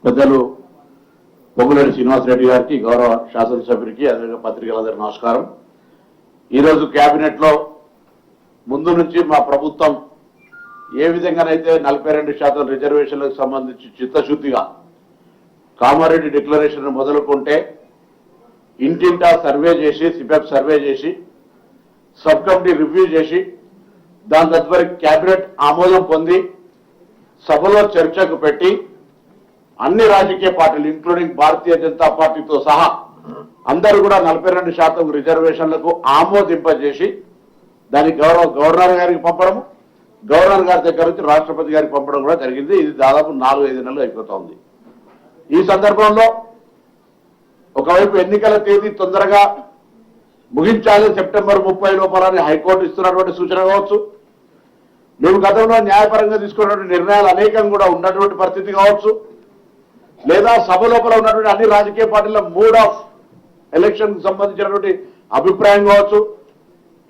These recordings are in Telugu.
పెద్దలు పొంగులేటి శ్రీనివాసరెడ్డి గారికి, గౌరవ శాసనసభ్యుడికి, అదేవిధంగా పత్రికలందరికీ నమస్కారం. ఈరోజు క్యాబినెట్లో ముందు నుంచి మా ప్రభుత్వం ఏ విధంగానైతే 42% రిజర్వేషన్లకు సంబంధించి చిత్తశుద్ధిగా కామారెడ్డి డిక్లరేషన్ మొదలుకుంటే ఇంటింటా సర్వే చేసి, సిపెప్ సర్వే చేసి, సబ్ కమిటీ రివ్యూ చేసి, దాని తదుపరి క్యాబినెట్ ఆమోదం పొంది సభలో చర్చకు పెట్టి అన్ని రాజకీయ పార్టీలు ఇంక్లూడింగ్ భారతీయ జనతా పార్టీతో సహా అందరూ కూడా 42% రిజర్వేషన్లకు ఆమోదింపజేసి దానికి గవర్నర్ గారికి పంపడం, గవర్నర్ గారి దగ్గర నుంచి రాష్ట్రపతి గారికి పంపడం కూడా జరిగింది. ఇది దాదాపు 4-5 నెలలు అయిపోతుంది. ఈ సందర్భంలో ఒకవైపు ఎన్నికల తేదీ తొందరగా ముగించాలి, సెప్టెంబర్ 30 లోపలని హైకోర్టు ఇస్తున్నటువంటి సూచన కావచ్చు, మేము గతంలో న్యాయపరంగా తీసుకున్నటువంటి నిర్ణయాలు అనేకం కూడా ఉన్నటువంటి పరిస్థితి కావచ్చు, లేదా సభ లోపల ఉన్నటువంటి అన్ని రాజకీయ పార్టీల మూడ్ ఆఫ్ ఎలక్షన్ కు సంబంధించినటువంటి అభిప్రాయం కావచ్చు,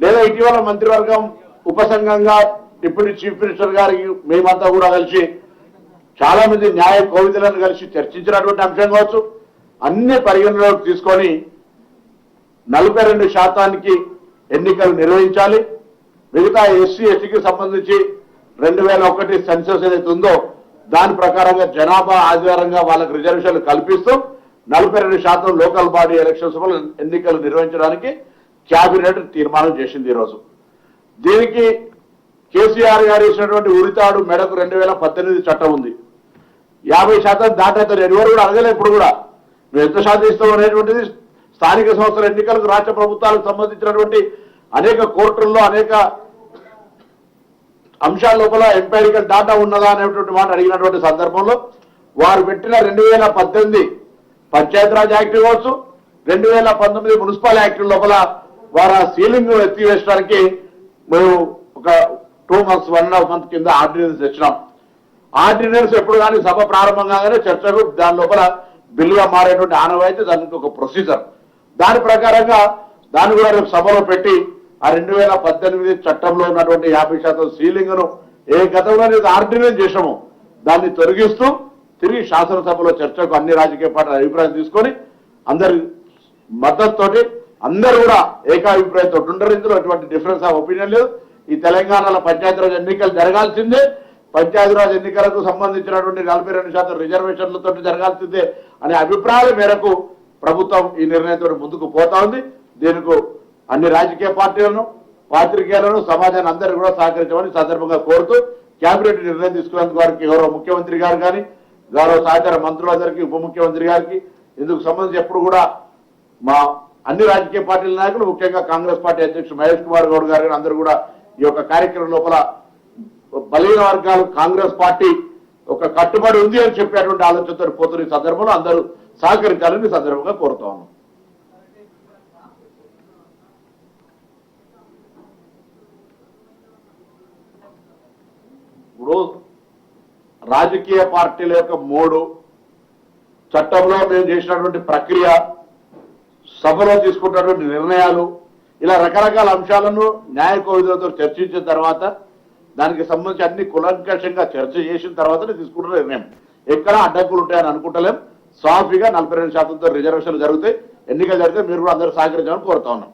లేదా ఇటీవల మంత్రివర్గం ఉపసంఘంగా డిప్యూటీ చీఫ్ మినిస్టర్ గారికి మేమంతా కూడా కలిసి చాలా మంది న్యాయ కోవిదులను కలిసి చర్చించినటువంటి అంశం కావచ్చు, అన్ని పరిగణలోకి తీసుకొని 42% ఎన్నికలు నిర్వహించాలి. మిగతా ఎస్సీ ఎస్టీకి సంబంధించి 2001 సెన్సస్ ఏదైతే ఉందో దాని ప్రకారంగా జనాభా ఆధారంగా వాళ్ళకి రిజర్వేషన్లు కల్పిస్తూ 42% లోకల్ బాడీ ఎలక్షన్స్ ఎన్నికలు నిర్వహించడానికి క్యాబినెట్ తీర్మానం చేసింది. ఈరోజు దీనికి కేసీఆర్ గారు ఇచ్చినటువంటి ఉరితాడు మెడకు 2018 చట్టం ఉంది. 50% దాటైతే ఎవరు కూడా అడగలేదు. ఇప్పుడు కూడా మేము ఎంత శాతం ఇస్తాం అనేటువంటిది స్థానిక సంస్థల ఎన్నికలకు రాష్ట్ర ప్రభుత్వాలకు సంబంధించినటువంటి అనేక కోర్టుల్లో అనేక అంశాల లోపల ఎంపైరికల్ డాటా ఉన్నదా అనేటువంటి మాట అడిగినటువంటి సందర్భంలో వారు పెట్టిన 2018 పంచాయతీరాజ్ యాక్ట్ కావచ్చు, 2019 మున్సిపల్ యాక్ట్ లోపల వారు ఆ సీలింగ్ ఎత్తివేయడానికి మేము ఒక 2 months 1.5 months కింద ఆర్డినెన్స్ తెచ్చినాం. ఆర్డినెన్స్ ఎప్పుడు కానీ సభ ప్రారంభం కాగానే చర్చకు దాని లోపల బిల్లుగా మారేటువంటి ఆనవాయితీ, దానికి ఒక ప్రొసీజర్. దాని ప్రకారంగా దాన్ని కూడా రేపు సభలో పెట్టి ఆ 2018 చట్టంలో ఉన్నటువంటి 50% సీలింగ్ ను ఏ గతంలో ఆర్డినెన్స్ చేసామో దాన్ని తొలగిస్తూ తిరిగి శాసనసభలో చర్చకు అన్ని రాజకీయ పార్టీల అభిప్రాయం తీసుకొని అందరి మద్దతుతోటి అందరూ కూడా ఏకాభిప్రాయంతో ఉండరు. ఇందులో ఎటువంటి డిఫరెన్స్ ఆఫ్ ఒపీనియన్ లేదు. ఈ తెలంగాణలో పంచాయతీరాజ్ ఎన్నికలు జరగాల్సిందే, పంచాయతీరాజ్ ఎన్నికలకు సంబంధించినటువంటి 42% రిజర్వేషన్లతో జరగాల్సిందే అనే అభిప్రాయాల మేరకు ప్రభుత్వం ఈ నిర్ణయంతో ముందుకు పోతా ఉంది. దీనికి అన్ని రాజకీయ పార్టీలను, పాత్రికేయులను, సమాజాన్ని అందరూ కూడా సహకరించమని సందర్భంగా కోరుతూ కేబినెట్ నిర్ణయం తీసుకున్నందుకు వారికి గౌరవ ముఖ్యమంత్రి గారు కానీ, గౌరవ సహచార మంత్రులందరికీ, ఉప ముఖ్యమంత్రి గారికి ఇందుకు సంబంధించి ఎప్పుడు కూడా మా అన్ని రాజకీయ పార్టీల నాయకులు, ముఖ్యంగా కాంగ్రెస్ పార్టీ అధ్యక్షుడు మహేష్ కుమార్ గౌడ్ గారు అందరూ కూడా ఈ యొక్క కార్యక్రమం లోపల బలహీన వర్గాలు కాంగ్రెస్ పార్టీ ఒక కట్టుబడి ఉంది అని చెప్పేటువంటి ఆలోచనతో పోతున్న ఈ సందర్భంలో అందరూ సహకరించాలని సందర్భంగా కోరుతా ఉన్నాం. ఇప్పుడు రాజకీయ పార్టీల యొక్క 3 చట్టంలో మేము చేసినటువంటి ప్రక్రియ, సభలో తీసుకున్నటువంటి నిర్ణయాలు, ఇలా రకరకాల అంశాలను న్యాయ కోవిదులతో చర్చించిన తర్వాత దానికి సంబంధించి అన్ని కులంకషంగా చర్చ చేసిన తర్వాతనే తీసుకుంటున్న నిర్ణయం. ఎక్కడా అడ్డంకులు ఉంటాయని అనుకుంటలేం. సాఫీగా 42% రిజర్వేషన్లు జరుగుతాయి. ఎన్నికలు జరిగితే మీరు కూడా అందరూ సహకరించాలని కోరుతా ఉన్నాం.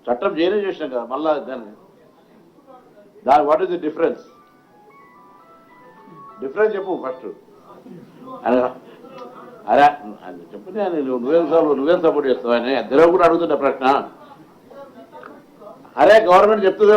చట్టం చేసినాం కదా, మళ్ళా దాని వాట్ ఈస్ ది డిఫరెన్స్ చెప్పు ఫస్ట్. అరే చెప్పు, నువ్వేం సపోర్ట్ చేస్తావు అని అద్దెలో కూడా అడుగుతున్న ప్రశ్న. అరే గవర్నమెంట్ చెప్తుందా